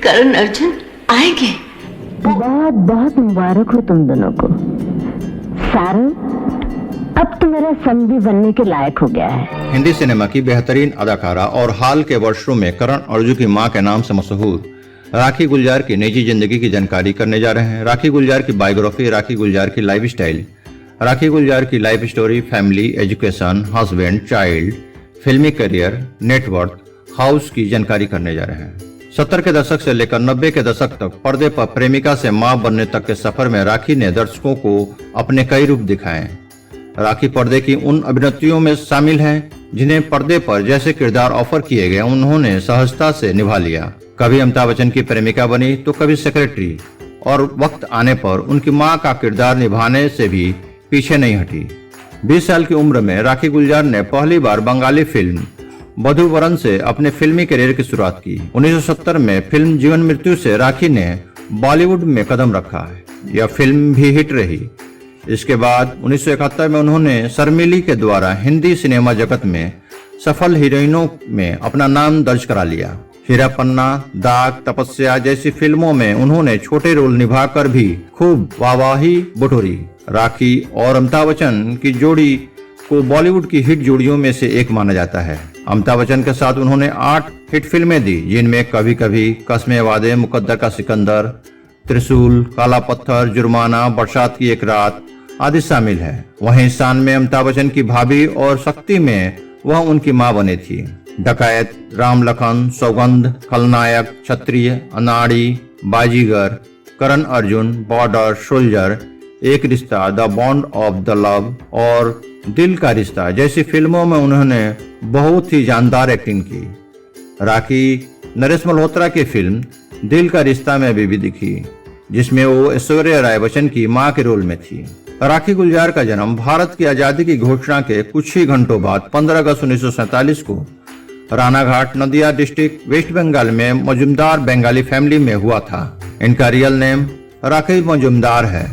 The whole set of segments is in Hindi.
करण अर्जुन आएंगे। बहुत बहुत मुबारक हो तुम दोनों को। सारंग, अब तो मेरा समधी बनने के लायक हो गया है। हिंदी सिनेमा की बेहतरीन अदाकारा और हाल के वर्षों में करण अर्जुन की मां के नाम से मशहूर राखी गुलजार की निजी जिंदगी की जानकारी करने जा रहे हैं। राखी गुलजार की बायोग्राफी, राखी गुलजार की लाइफ स्टाइल, राखी गुलजार की life story, family, education, husband, child, फिल्मी करियर, नेटवर्क, हाउस की जानकारी करने जा रहे हैं। 70 के दशक से लेकर 90 के दशक तक पर्दे पर प्रेमिका से मां बनने तक के सफर में राखी ने दर्शकों को अपने कई रूप दिखाए। राखी पर्दे की उन अभिनेत्रियों में शामिल हैं जिन्हें पर्दे पर जैसे किरदार ऑफर किए गए उन्होंने सहजता से निभा लिया। कभी अमिताभ बच्चन की प्रेमिका बनी तो कभी सेक्रेटरी, और वक्त आने पर उनकी मां का किरदार निभाने से भी पीछे नहीं हटी। 20 साल की उम्र में राखी गुलजार ने पहली बार बंगाली फिल्म वधूवरन से अपने फिल्मी करियर की शुरुआत की। 1970 में फिल्म जीवन मृत्यु से राखी ने बॉलीवुड में कदम रखा है। यह फिल्म भी हिट रही। इसके बाद 1971 में उन्होंने शर्मिली के द्वारा हिंदी सिनेमा जगत में सफल हीरोइनों में अपना नाम दर्ज करा लिया। हीरा पन्ना, दाग, तपस्या जैसी फिल्मों में उन्होंने छोटे रोल निभाकर भी खूब वाहवाही बटोरी। राखी और अमिताभ बच्चन की जोड़ी को बॉलीवुड की हिट जोड़ियों में से एक माना जाता है। अमिताभ बच्चन के साथ उन्होंने 8 हिट फिल्में दी, जिनमें कभी कभी, कसमें वादे, मुकद्दर का सिकंदर, त्रिशूल, काला पत्थर, जुर्माना, बरसात की एक रात आदि शामिल है। वहीं शान में अमिताभ बच्चन की भाभी और शक्ति में वह उनकी मां बनी थी। डकैत, राम लखन, सौगंध, खलनायक, क्षत्रिय, अनाड़ी, बाजीगर, करण अर्जुन, बॉर्डर, सोल्जर, एक रिश्ता, the bond of the love और दिल का रिश्ता जैसी फिल्मों में उन्होंने बहुत ही जानदार एक्टिंग की। राखी नरेश मल्होत्रा की फिल्म दिल का रिश्ता में भी दिखी, जिसमें वो ऐश्वर्या राय बच्चन की मां के रोल में थी। राखी गुलजार का जन्म भारत की आजादी की घोषणा के कुछ ही घंटों बाद 15 अगस्त 1947 को रानाघाट, नदिया डिस्ट्रिक्ट, वेस्ट बंगाल में मजुमदार बंगाली फैमिली में हुआ था। इनका रियल नेम राखी मजुमदार है।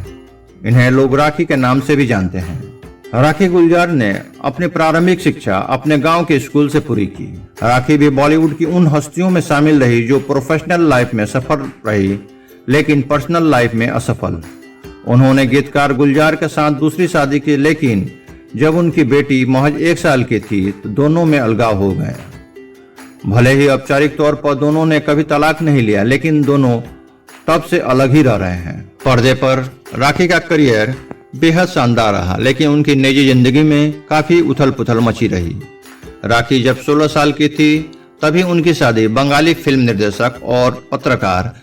इन्हें लोग राखी के नाम से भी जानते हैं। राखी गुलजार ने अपनी प्रारंभिक शिक्षा अपने गांव के स्कूल से पूरी की। राखी भी बॉलीवुड की उन हस्तियों में शामिल रही जो प्रोफेशनल लाइफ में सफल रही लेकिन पर्सनल लाइफ में असफल। उन्होंने गीतकार गुलजार के साथ दूसरी शादी की, लेकिन जब उनकी बेटी महज 1 साल की थी तो दोनों में अलगाव हो गए। भले ही औपचारिक तौर पर दोनों ने कभी तलाक नहीं लिया, लेकिन दोनों तब से अलग ही रह रहे हैं। पर्दे पर राखी का करियर बेहद शानदार रहा, लेकिन उनकी निजी जिंदगी में काफी उथल पुथल मची रही। राखी जब 16 साल की थी तभी उनकी शादी बंगाली फिल्म निर्देशक और पत्रकार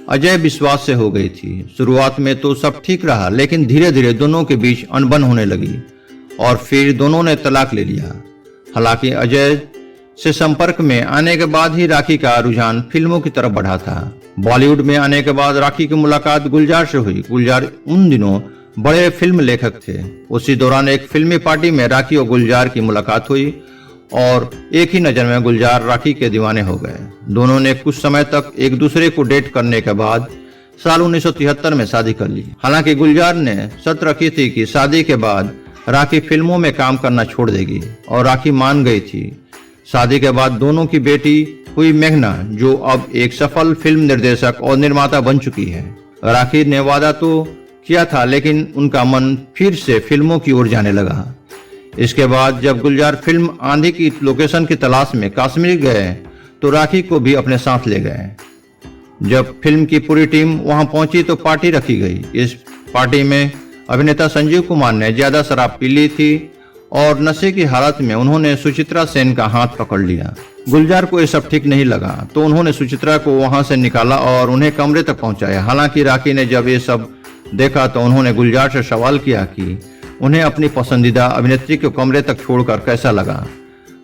अजय विश्वास से हो गई थी। शुरुआत में तो सब ठीक रहा, लेकिन धीरे धीरे दोनों के बीच अनबन होने लगी और फिर दोनों ने तलाक ले लिया। हालांकि अजय से संपर्क में आने के बाद ही राखी का रुझान फिल्मों की तरफ बढ़ा था। बॉलीवुड में आने के बाद राखी की मुलाकात गुलजार से हुई। गुलजार उन दिनों बड़े फिल्म लेखक थे। उसी दौरान एक फिल्मी पार्टी में राखी और गुलजार की मुलाकात हुई और एक ही नजर में गुलजार राखी के दीवाने हो गए। दोनों ने कुछ समय तक एक दूसरे को डेट करने के बाद साल 1973 में शादी कर ली। हालांकि गुलजार ने शर्त रखी थी कि शादी के बाद राखी फिल्मों में काम करना छोड़ देगी और राखी मान गई थी। शादी के बाद दोनों की बेटी हुई मेघना, जो अब एक सफल फिल्म निर्देशक और निर्माता बन चुकी है। राखी ने वादा तो किया था, लेकिन उनका मन फिर से फिल्मों की ओर जाने लगा। इसके बाद जब गुलजार फिल्म आंधी की लोकेशन की तलाश में कश्मीर गए तो राखी को भी अपने साथ ले गए। जब फिल्म की पूरी टीम वहां पहुंची तो पार्टी रखी गई। इस पार्टी में अभिनेता संजीव कुमार ने ज्यादा शराब पी ली थी और नशे की हालत में उन्होंने सुचित्रा सेन का हाथ पकड़ लिया। गुलजार को ये सब ठीक नहीं लगा तो उन्होंने सुचित्रा को वहां से निकाला और उन्हें कमरे तक पहुंचाया। हालांकि राखी ने जब ये सब देखा तो उन्होंने गुलजार से सवाल किया कि उन्हें अपनी पसंदीदा अभिनेत्री को कमरे तक छोड़कर कैसा लगा।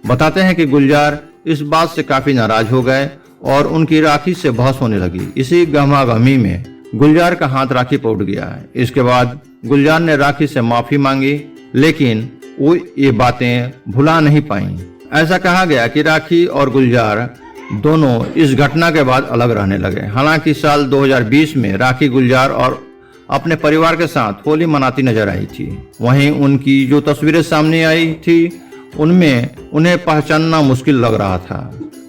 बताते हैं कि गुलजार इस बात से काफी नाराज हो गए और उनकी राखी से बहस होने लगी। इसी गहमागहमी में गुलजार का हाथ राखी पर उठ गया। इसके बाद गुलजार ने राखी से माफी मांगी, लेकिन वो ये बातें भुला नहीं पाई। ऐसा कहा गया कि राखी और गुलजार दोनों इस घटना के बाद अलग रहने लगे। हालांकि साल 2020 में राखी गुलजार और अपने परिवार के साथ होली मनाती नजर आई थी। वहीं उनकी जो तस्वीरें सामने आई थी उनमें उन्हें पहचानना मुश्किल लग रहा था।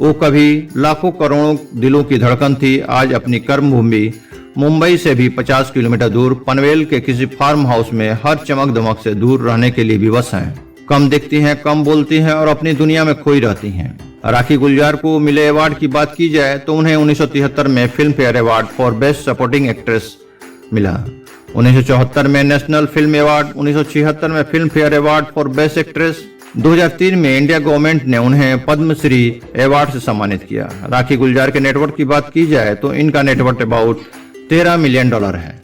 वो कभी लाखों करोड़ों दिलों की धड़कन थी, आज अपनी कर्मभूमि मुंबई से भी 50 किलोमीटर दूर पनवेल के किसी फार्म हाउस में हर चमक दमक से दूर रहने के लिए विवश हैं। कम दिखती हैं, कम बोलती हैं और अपनी दुनिया में खोई रहती हैं। राखी गुलजार को मिले अवार्ड की बात की जाए तो उन्हें 1973 में film fair award for best supporting actress मिला, 1974 में नेशनल फिल्म अवार्ड, 1976 में film fair award for best actress, 2003 में इंडिया गवर्नमेंट ने उन्हें पद्मश्री अवार्ड से सम्मानित किया। राखी गुलजार के नेटवर्क की बात की जाए तो इनका नेटवर्क अबाउट $13 मिलियन है।